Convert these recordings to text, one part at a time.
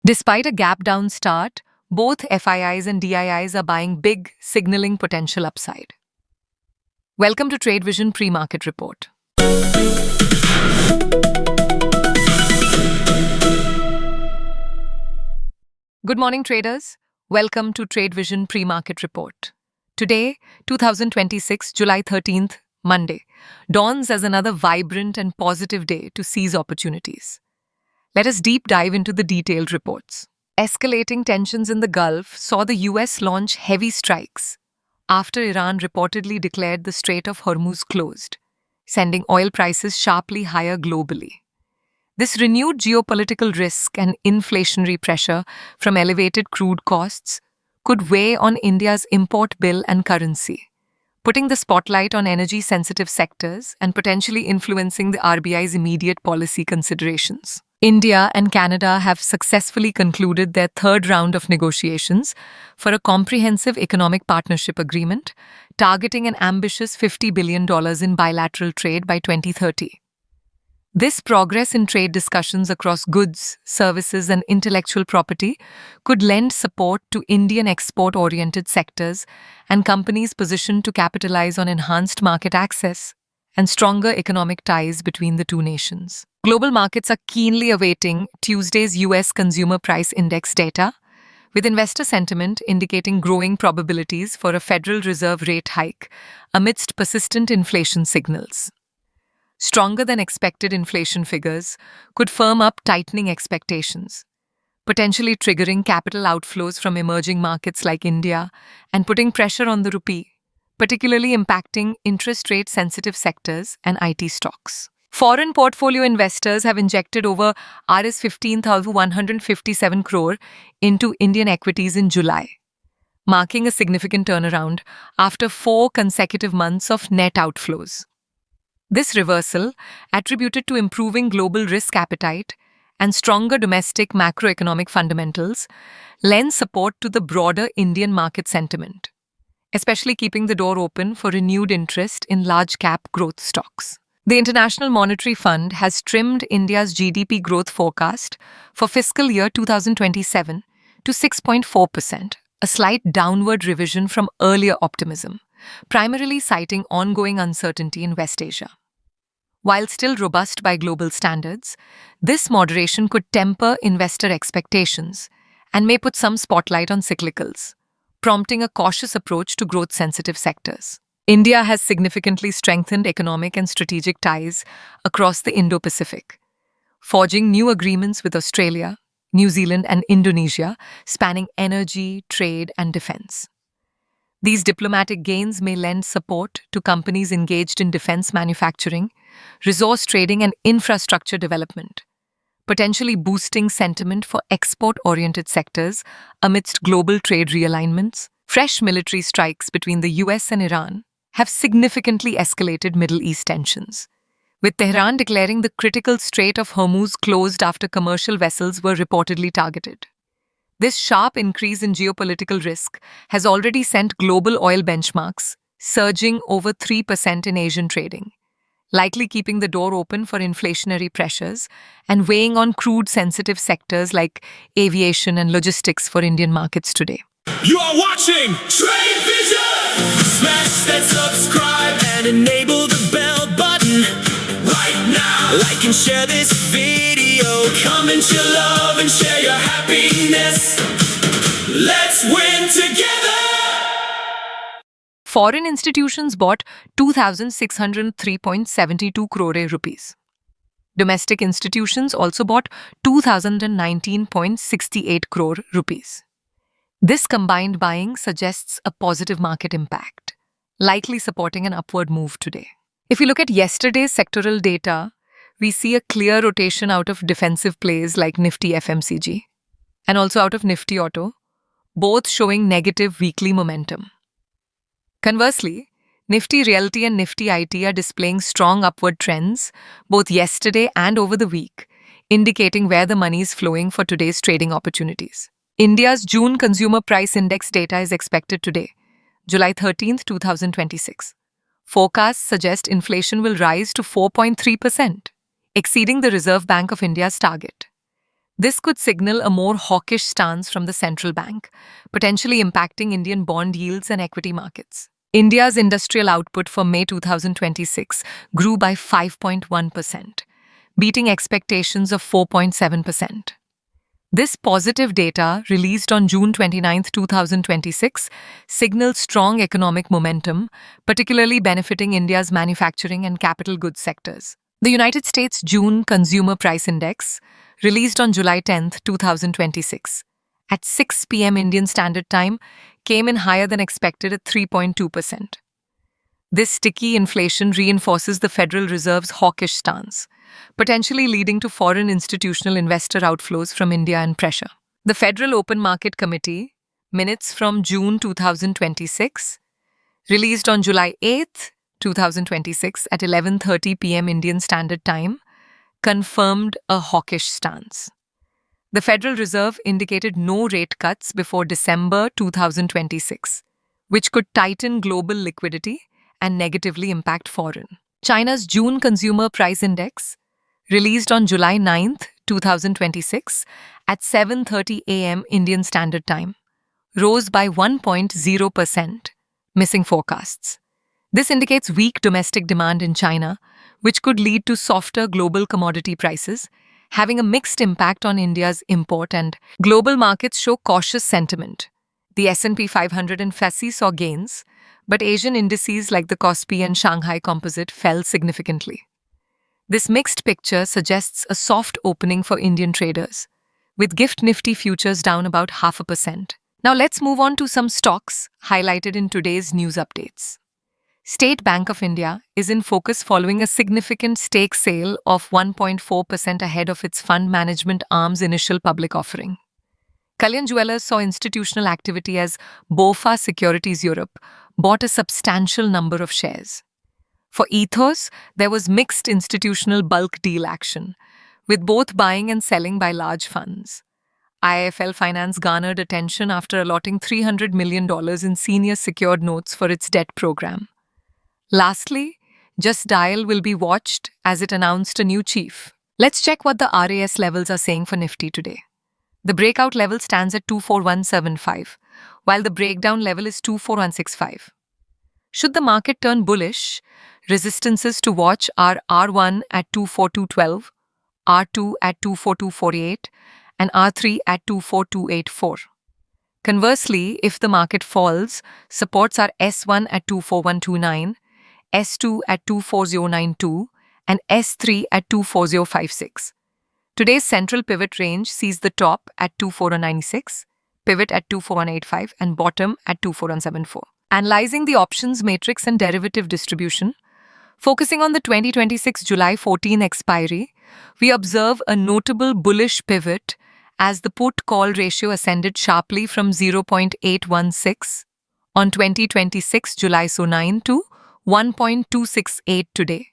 Despite a gap-down start, both FIIs and DIIs are buying big, signaling potential upside. Welcome to Trade Vision Pre-Market Report. Good morning, traders. Welcome to Trade Vision Pre-Market Report. Today, 2026, July 13th, Monday, dawns as another vibrant and positive day to seize opportunities. Let us deep dive into the detailed reports. Escalating tensions in the Gulf saw the US launch heavy strikes after Iran reportedly declared the Strait of Hormuz closed, sending oil prices sharply higher globally. This renewed geopolitical risk and inflationary pressure from elevated crude costs could weigh on India's import bill and currency, putting the spotlight on energy-sensitive sectors and potentially influencing the RBI's immediate policy considerations. India and Canada have successfully concluded their third round of negotiations for a comprehensive economic partnership agreement targeting an ambitious $50 billion in bilateral trade by 2030. This progress in trade discussions across goods, services, and intellectual property could lend support to Indian export-oriented sectors and companies positioned to capitalize on enhanced market access and stronger economic ties between the two nations. Global markets are keenly awaiting Tuesday's US Consumer Price Index data, with investor sentiment indicating growing probabilities for a Federal Reserve rate hike amidst persistent inflation signals. Stronger than expected inflation figures could firm up tightening expectations, potentially triggering capital outflows from emerging markets like India and putting pressure on the rupee, particularly impacting interest rate-sensitive sectors and IT stocks. Foreign portfolio investors have injected over Rs 15,157 crore into Indian equities in July, marking a significant turnaround after 4 consecutive months of net outflows. This reversal, attributed to improving global risk appetite and stronger domestic macroeconomic fundamentals, lends support to the broader Indian market sentiment, especially keeping the door open for renewed interest in large-cap growth stocks. The International Monetary Fund has trimmed India's GDP growth forecast for fiscal year 2027 to 6.4%, a slight downward revision from earlier optimism, primarily citing ongoing uncertainty in West Asia. While still robust by global standards, this moderation could temper investor expectations and may put some spotlight on cyclicals, prompting a cautious approach to growth-sensitive sectors. India has significantly strengthened economic and strategic ties across the Indo-Pacific, forging new agreements with Australia, New Zealand, and Indonesia, spanning energy, trade, and defense. These diplomatic gains may lend support to companies engaged in defense manufacturing, resource trading, and infrastructure development, potentially boosting sentiment for export-oriented sectors amidst global trade realignments. Fresh military strikes between the US and Iran have significantly escalated Middle East tensions, with Tehran declaring the critical Strait of Hormuz closed after commercial vessels were reportedly targeted. This sharp increase in geopolitical risk has already sent global oil benchmarks surging over 3% in Asian trading, likely keeping the door open for inflationary pressures and weighing on crude-sensitive sectors like aviation and logistics for Indian markets today. You are watching Trade Vision! Smash that subscribe and enable the bell button right now. Like and share this video. Comment your love and share your happiness. Let's win together! Foreign institutions bought 2,603.72 crore rupees. Domestic institutions also bought 2,019.68 crore rupees. This combined buying suggests a positive market impact, likely supporting an upward move today. If we look at yesterday's sectoral data, we see a clear rotation out of defensive plays like Nifty FMCG and also out of Nifty Auto, both showing negative weekly momentum. Conversely, Nifty Realty and Nifty IT are displaying strong upward trends both yesterday and over the week, indicating where the money is flowing for today's trading opportunities. India's June Consumer Price Index data is expected today, July 13th, 2026. Forecasts suggest inflation will rise to 4.3%, exceeding the Reserve Bank of India's target. This could signal a more hawkish stance from the central bank, potentially impacting Indian bond yields and equity markets. India's industrial output for May 2026 grew by 5.1%, beating expectations of 4.7%. This positive data, released on June 29, 2026, signals strong economic momentum, particularly benefiting India's manufacturing and capital goods sectors. The United States June Consumer Price Index, released on July 10, 2026, at 6 p.m. Indian Standard Time, came in higher than expected at 3.2%. This sticky inflation reinforces the Federal Reserve's hawkish stance, potentially leading to foreign institutional investor outflows from India and pressure. The Federal Open Market Committee, minutes from June 2026, released on July 8, 2026 at 11:30 p.m. Indian Standard Time, confirmed a hawkish stance. The Federal Reserve indicated no rate cuts before December 2026, which could tighten global liquidity and negatively impact foreign. China's June Consumer Price Index, released on July 9, 2026 at 7:30 a.m. Indian Standard Time, rose by 1.0%, missing forecasts. This indicates weak domestic demand in China, which could lead to softer global commodity prices, having a mixed impact on India's import, and global markets show cautious sentiment. The S&P 500 and FTSE saw gains, but Asian indices like the Kospi and Shanghai Composite fell significantly. This mixed picture suggests a soft opening for Indian traders, with Gift Nifty futures down about 0.5%. Now let's move on to some stocks highlighted in today's news updates. State Bank of India is in focus following a significant stake sale of 1.4% ahead of its fund management arm's initial public offering. Kalyan Jewellers saw institutional activity as BofA Securities Europe bought a substantial number of shares. For Ethos, there was mixed institutional bulk deal action, with both buying and selling by large funds. IIFL Finance garnered attention after allotting $300 million in senior secured notes for its debt program. Lastly, Just Dial will be watched as it announced a new chief. Let's check what the RAS levels are saying for Nifty today. The breakout level stands at 24175, while the breakdown level is 24165. Should the market turn bullish, resistances to watch are R1 at 24212, R2 at 24248, and R3 at 24284. Conversely, if the market falls, supports are S1 at 24129, S2 at 24092, and S3 at 24056. Today's central pivot range sees the top at 24196, pivot at 24185, and bottom at 24174. Analyzing the options matrix and derivative distribution, focusing on the 2026 July 14 expiry, we observe a notable bullish pivot as the put-call ratio ascended sharply from 0.816 on 2026 July 09 to 1.268 today,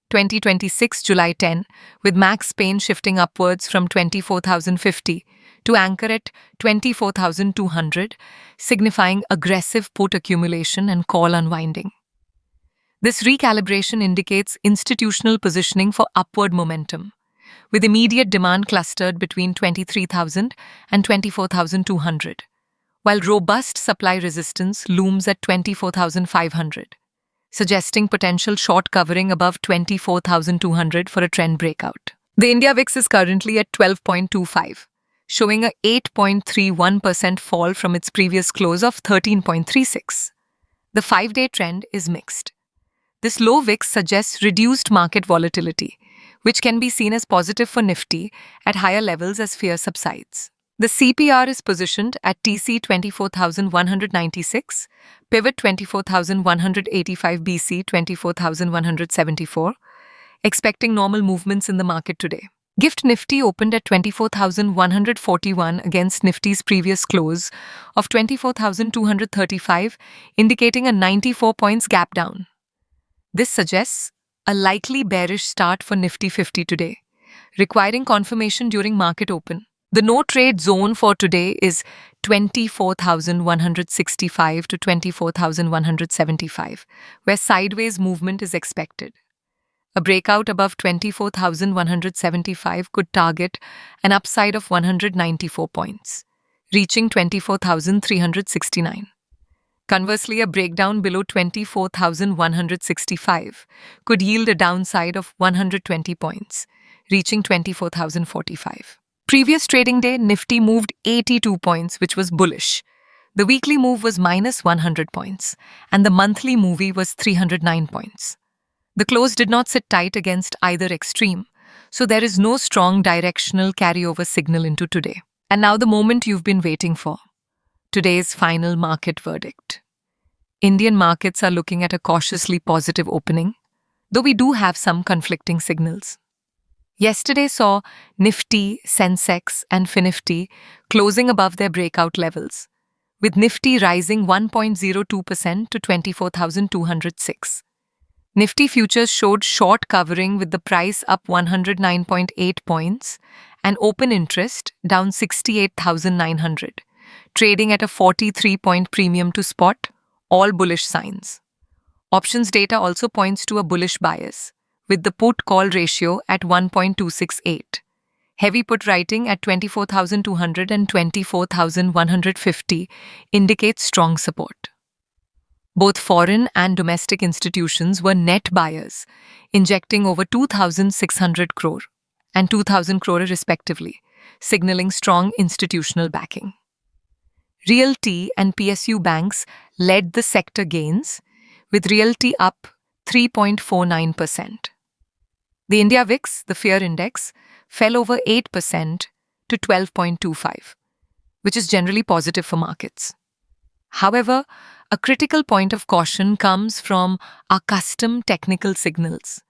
2026 July 10, with max pain shifting upwards from 24,050 to anchor at 24,200, signifying aggressive put accumulation and call unwinding. This recalibration indicates institutional positioning for upward momentum, with immediate demand clustered between 23,000 and 24,200, while robust supply resistance looms at 24,500. Suggesting potential short covering above 24,200 for a trend breakout. The India VIX is currently at 12.25, showing a 8.31% fall from its previous close of 13.36. The 5-day trend is mixed. This low VIX suggests reduced market volatility, which can be seen as positive for Nifty at higher levels as fear subsides. The CPR is positioned at TC 24,196, pivot 24,185, BC 24,174, expecting normal movements in the market today. Gift Nifty opened at 24,141 against Nifty's previous close of 24,235, indicating a 94 points gap down. This suggests a likely bearish start for Nifty 50 today, requiring confirmation during market open. The no-trade zone for today is 24,165 to 24,175, where sideways movement is expected. A breakout above 24,175 could target an upside of 194 points, reaching 24,369. Conversely, a breakdown below 24,165 could yield a downside of 120 points, reaching 24,045. Previous trading day, Nifty moved 82 points, which was bullish. The weekly move was minus 100 points, and the monthly movie was 309 points. The close did not sit tight against either extreme, so there is no strong directional carryover signal into today. And now the moment you've been waiting for. Today's final market verdict. Indian markets are looking at a cautiously positive opening, though we do have some conflicting signals. Yesterday saw Nifty, Sensex, and Finnifty closing above their breakout levels, with Nifty rising 1.02% to 24,206. Nifty futures showed short covering with the price up 109.8 points and open interest down 68,900, trading at a 43-point premium to spot, all bullish signs. Options data also points to a bullish bias, with the put-call ratio at 1.268. Heavy put writing at 24,200 and 24,150 indicates strong support. Both foreign and domestic institutions were net buyers, injecting over 2,600 crore and 2,000 crore respectively, signaling strong institutional backing. Realty and PSU banks led the sector gains, with Realty up 3.49%. The India VIX, the fear index, fell over 8% to 12.25, which is generally positive for markets. However, a critical point of caution comes from our custom technical signals,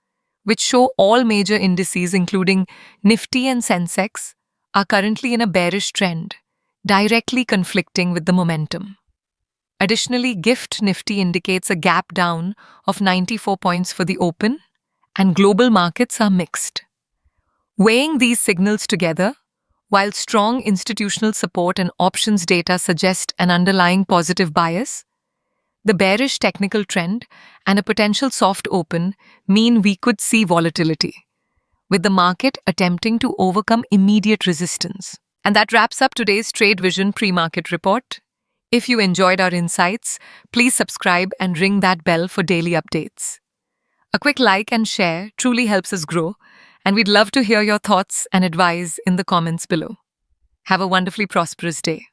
which show all major indices, including Nifty and Sensex, are currently in a bearish trend, directly conflicting with the momentum. Additionally, GIFT Nifty indicates a gap down of 94 points for the open, and global markets are mixed. Weighing these signals together, while strong institutional support and options data suggest an underlying positive bias, the bearish technical trend and a potential soft open mean we could see volatility, with the market attempting to overcome immediate resistance. And that wraps up today's Trade Vision pre-market report. If you enjoyed our insights, please subscribe and ring that bell for daily updates. A quick like and share truly helps us grow, and we'd love to hear your thoughts and advice in the comments below. Have a wonderfully prosperous day.